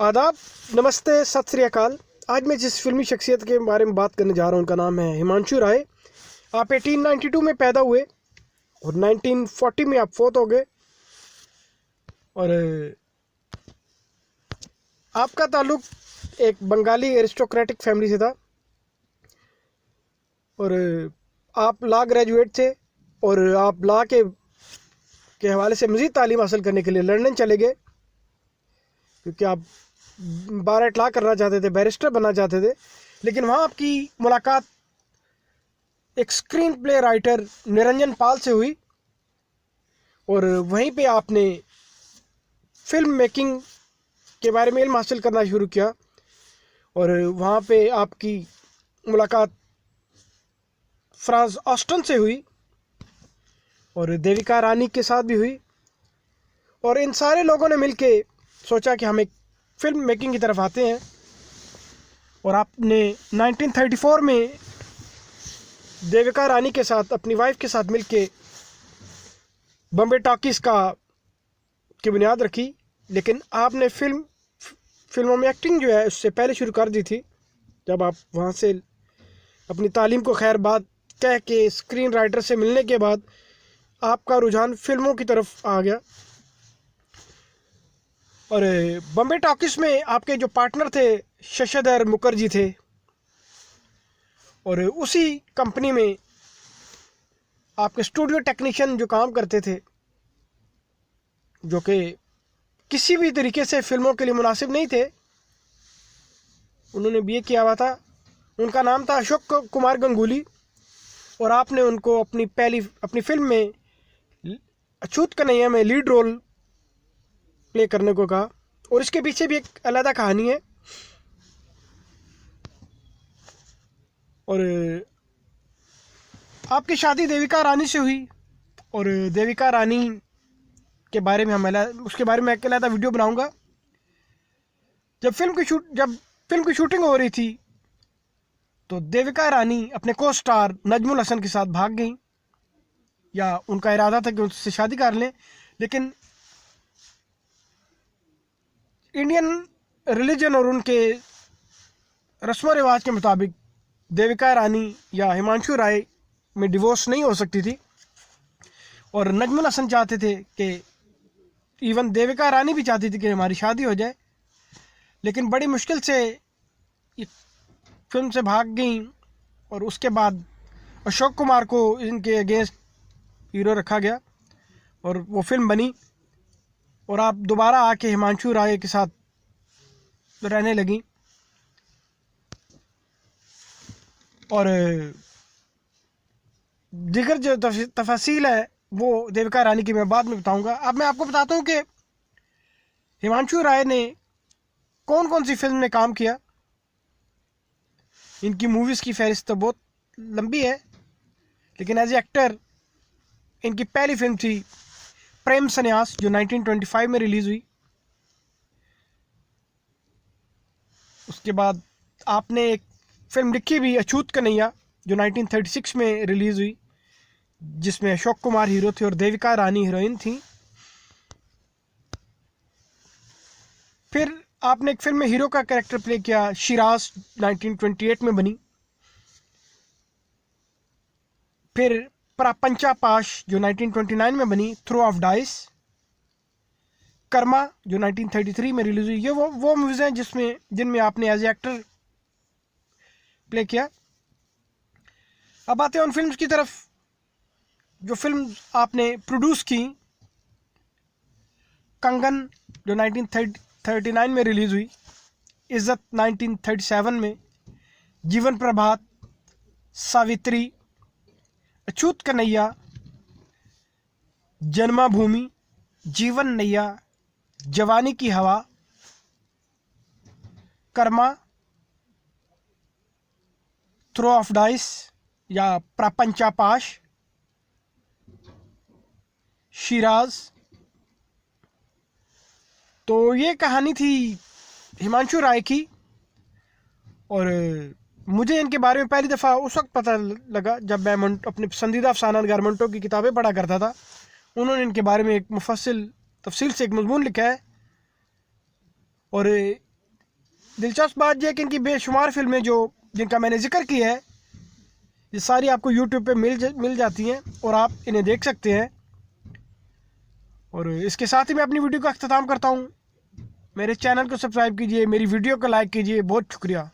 आदाब, नमस्ते, सत श्री अकाल। आज मैं जिस फिल्मी शख्सियत के बारे में बात करने जा रहा हूँ उनका नाम है हिमांशु राय। आप 1892 में पैदा हुए और 1940 में आप फोत हो गए। और आपका ताल्लुक एक बंगाली एरिस्टोक्रेटिक फैमिली से था और आप लॉ ग्रेजुएट थे और आप लॉ के हवाले से मज़ीद तालीम हासिल करने के लिए लंदन चले गए, क्योंकि आप बार एट लॉ करना चाहते थे, बैरिस्टर बनना चाहते थे। लेकिन वहाँ आपकी मुलाकात एक स्क्रीन प्ले राइटर निरंजन पाल से हुई और वहीं पे आपने फिल्म मेकिंग के बारे में इल्म हासिल करना शुरू किया। और वहाँ पे आपकी मुलाकात फ्रांस ऑस्टन से हुई और देविका रानी के साथ भी हुई। और इन सारे लोगों ने मिलके सोचा कि हम एक फिल्म मेकिंग की तरफ आते हैं। और आपने 1934 में देविका रानी के साथ, अपनी वाइफ के साथ मिलके बॉम्बे टॉकीज़ की बुनियाद रखी। लेकिन आपने फिल्मों में एक्टिंग जो है उससे पहले शुरू कर दी थी, जब आप वहाँ से अपनी तालीम को खैर बात कह के स्क्रीन राइटर से मिलने के बाद आपका रुझान फिल्मों की तरफ आ गया। और बॉम्बे टॉकीज़ में आपके जो पार्टनर थे शशधर मुखर्जी थे और उसी कंपनी में आपके स्टूडियो टेक्नीशियन जो काम करते थे, जो कि किसी भी तरीके से फिल्मों के लिए मुनासिब नहीं थे, उन्होंने बीए किया हुआ था। उनका नाम था अशोक कुमार गंगुली और आपने उनको अपनी फिल्म में अछूत कन्हैया में लीड रोल प्ले करने को कहा। और इसके पीछे भी एक अलग कहानी है। और आपकी शादी देविका रानी से हुई और देविका रानी के बारे में उसके बारे में एक अलग वीडियो बनाऊंगा। जब फिल्म की शूटिंग हो रही थी तो देविका रानी अपने को स्टार नजमुल हसन के साथ भाग गई, या उनका इरादा था कि उससे शादी कर लें। लेकिन इंडियन रिलीजन और उनके रस्म रिवाज के मुताबिक देविका रानी या हिमांशु राय में डिवोर्स नहीं हो सकती थी। और नजमुल हसन चाहते थे कि, इवन देविका रानी भी चाहती थी कि हमारी शादी हो जाए, लेकिन बड़ी मुश्किल से ये फिल्म से भाग गई। और उसके बाद अशोक कुमार को इनके अगेंस्ट हीरो रखा गया और वो फिल्म बनी और आप दोबारा आके हिमांशु राय के साथ रहने लगी। और दिगर जो तफसील है वो देविका रानी की मैं बाद में बताऊंगा। अब मैं आपको बताता हूँ कि हिमांशु राय ने कौन कौन सी फिल्म में काम किया। इनकी मूवीज़ की फहरिस्त तो बहुत लंबी है, लेकिन एज एक्टर इनकी पहली फिल्म थी प्रेम संन्यास, जो 1925 में रिलीज़ हुई। उसके बाद आपने एक फिल्म लिखी भी अछूत कन्हैया, जो 1936 में रिलीज़ हुई, जिसमें अशोक कुमार हीरो थे और देविका रानी हीरोइन थी। फिर आपने एक फिल्म में हीरो का कैरेक्टर प्ले किया, शिराज, 1928 में बनी। फिर प्रपंचा पाश, जो 1929 में बनी, थ्रो ऑफ डाइस। कर्मा, जो 1933 में रिलीज हुई। ये वो मूवीज़ हैं जिनमें आपने एज एक्टर प्ले किया। अब आते हैं उन फिल्म्स की तरफ जो फिल्म आपने प्रोड्यूस की। कंगन, जो 1939 में रिलीज़ हुई। इज़्ज़त, 1937 में। जीवन प्रभात, सावित्री, अछूत कन्हैया, जन्माभूमि, जीवन नैया, जवानी की हवा, कर्मा, थ्रो ऑफ डाइस या प्रपंचा पाश, शिराज। तो ये कहानी थी हिमांशु राय की। और मुझे इनके बारे में पहली दफ़ा उस वक्त पता लगा जब मैं अपने पसंदीदा अफसाना नगार मंटो की किताबें पढ़ा करता था। उन्होंने इनके बारे में एक मुफस्सिल तफसील से एक मजमून लिखा है और दिलचस्प बात यह है कि इनकी बेशुमार फिल्में जो जिनका मैंने जिक्र किया है, ये सारी आपको यूट्यूब पे मिल जाती हैं और आप इन्हें देख सकते हैं। और इसके साथ ही मैं अपनी वीडियो का अख्ताम करता हूँ। मेरे चैनल को सब्सक्राइब कीजिए, मेरी वीडियो को लाइक कीजिए। बहुत शुक्रिया।